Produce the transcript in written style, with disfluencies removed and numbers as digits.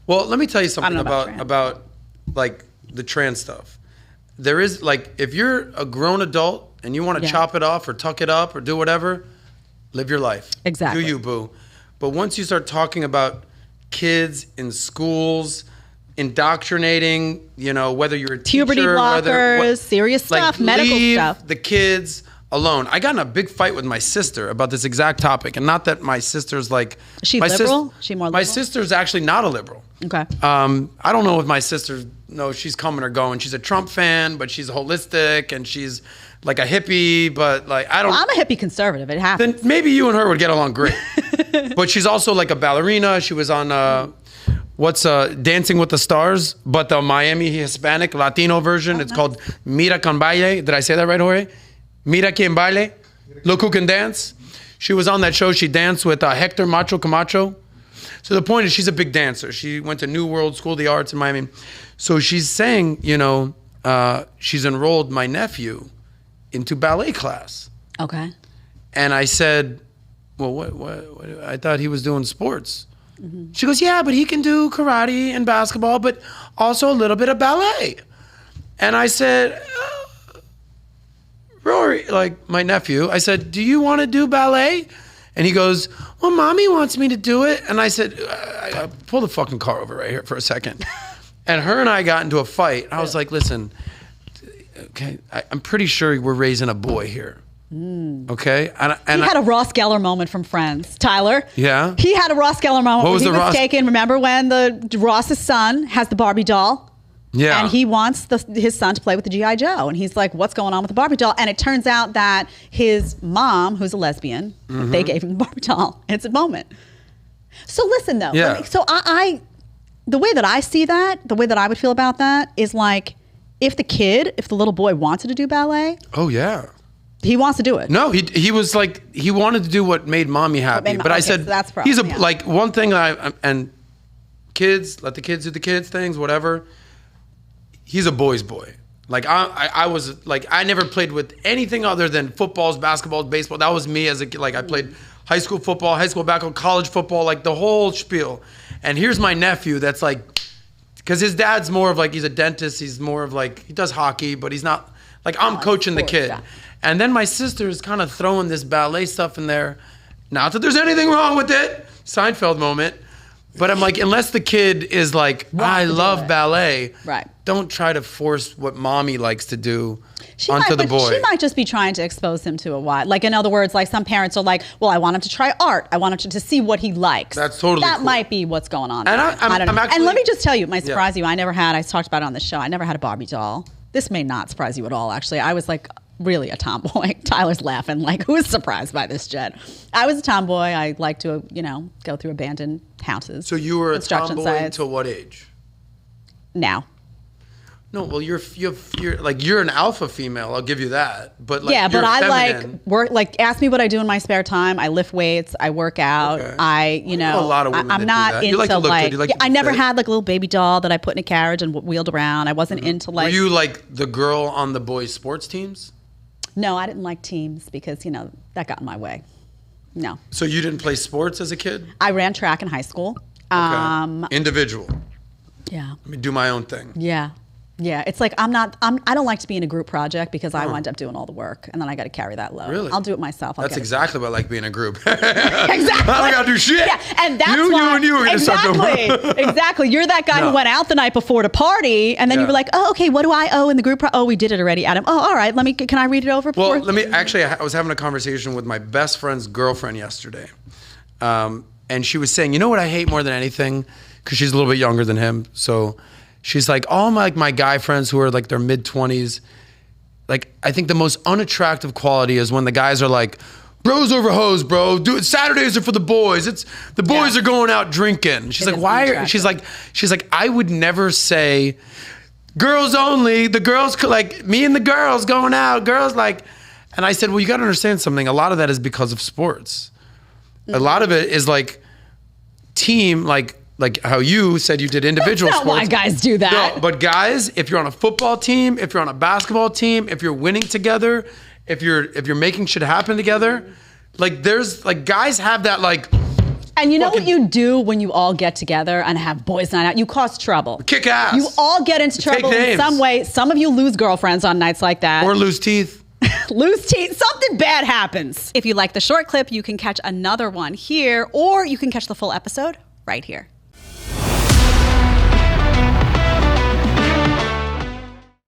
Well, let me tell you I don't something know about like the trans stuff. There is like, if you're a grown adult and you want to chop it off or tuck it up or do whatever, live your life. Exactly. Do you, boo. But once you start talking about kids in schools, indoctrinating, you know, whether you're a teacher, Puberty blockers, serious stuff, medical leave stuff. the kids alone. I got in a big fight with my sister about this exact topic, and not that my sister's like... Is she my liberal? She more liberal? My sister's actually not a liberal. Okay. I don't know if my sister knows she's coming or going. She's a Trump fan, but she's holistic, and she's like a hippie, but like, I don't... Well, I'm a hippie conservative. It happens. Then maybe you and her would get along great. But she's also like a ballerina. She was on... Dancing with the Stars, but the Miami Hispanic Latino version. It's called Mira Con Baile. Did I say that right, Jorge? Mira Quien Baile. Look Who Can Dance. She was on that show. She danced with Hector Macho Camacho. So the point is, she's a big dancer. She went to New World School of the Arts in Miami. So she's saying, you know, she's enrolled my nephew into ballet class. Okay. And I said, well, what? I thought he was doing sports. Mm-hmm. She goes, yeah, but he can do karate and basketball, but also a little bit of ballet. And I said, Rory, like my nephew, I said, do you want to do ballet? And he goes, well, mommy wants me to do it. And I said, pull the fucking car over right here for a second. And her and I got into a fight. I was like, listen, okay, I'm pretty sure we're raising a boy here. Okay, and he had a Ross Geller moment from Friends. Tyler. Yeah. He had a Ross Geller moment. What was he the was Ross? taken. Remember when the Ross's son has the Barbie doll? Yeah. And he wants his son to play with the G.I. Joe. And he's like, what's going on with the Barbie doll? And it turns out that his mom, who's a lesbian, they gave him the Barbie doll. It's a moment. So listen, though. Yeah. So I, the way that I see that, the way that I would feel about that is like, if the little boy wanted to do ballet. Oh, yeah. He wants to do it. No, he was like, he wanted to do what made mommy happy. But I said, so that's the he's problem, like one thing and kids, let the kids do the kids things, whatever. He's a boy's boy. Like I was like, I never played with anything other than footballs, basketballs, baseball. That was me as a kid. Like I played high school football, high school basketball, college football, like the whole spiel. And here's my nephew that's like, because his dad's more of like, he's a dentist. He's more of like, he does hockey, but he's not like, I'm coaching the kid. Yeah. And then my sister is kind of throwing this ballet stuff in there. Not that there's anything wrong with it. Seinfeld moment. But I'm like, unless the kid is like, I love ballet. Right. Don't try to force what mommy likes to do onto the boy. She might just be trying to expose him to a wide. Like, in other words, like some parents are like, well, I want him to try art. I want him to see what he likes. That's totally That cool. might be what's going on. And I don't know. actually, and let me just tell you, it might surprise you. I talked about it on the show. I never had a Barbie doll. This may not surprise you at all, actually. I was like, really a tomboy. Tyler's laughing like, who is surprised by this, Jed? I was a tomboy. I like to, go through abandoned houses. So you were a tomboy sites. until what age? Now. No, well, you're an alpha female. I'll give you that. But like, yeah, but I feminine. ask me what I do in my spare time. I lift weights. I work out. Okay. A lot of women I'm that not do that. into You like to look good. You like to be I never fit. had like a little baby doll that I put in a carriage and wheeled around. I wasn't into like. Were you like the girl on the boys' sports teams? No, I didn't like teams because that got in my way. No. So you didn't play sports as a kid? I ran track in high school. Okay. Individual. Yeah. Let me do my own thing. Yeah. Yeah, it's like I don't like to be in a group project because I wind up doing all the work and then I got to carry that load. Really? I'll do it myself. That's exactly what I like being in a group. Exactly. I don't got to do shit. Yeah, and that's you and you are going to start doing Exactly. You're that guy who went out the night before to party and then you were like, oh, okay, what do I owe in the group? Oh, we did it already, Adam. Oh, all right. Can I read it over? Well, I was having a conversation with my best friend's girlfriend yesterday. And she was saying, you know what I hate more than anything? Because she's a little bit younger than him. So she's like, all my guy friends who are like their mid-20s, like I think the most unattractive quality is when the guys are like, bros over hoes, bro. Saturdays are for the boys. The boys are going out drinking. She's like, why? She's like, I would never say girls only. The girls like me and the girls going out. Girls like, and I said, well, you got to understand something. A lot of that is because of sports. A lot of it is like team, like how you said you did individual That's not sports. why guys do that. No, but guys, if you're on a football team, if you're on a basketball team, if you're winning together, if you're making shit happen together, like there's like guys have that like And you know what you do when you all get together and have boys' night out? You cause trouble. Kick ass. You all get into Take trouble in names. some way. Some of you lose girlfriends on nights like that. Or lose teeth. Lose teeth. Something bad happens. If you like the short clip, you can catch another one here, or you can catch the full episode right here.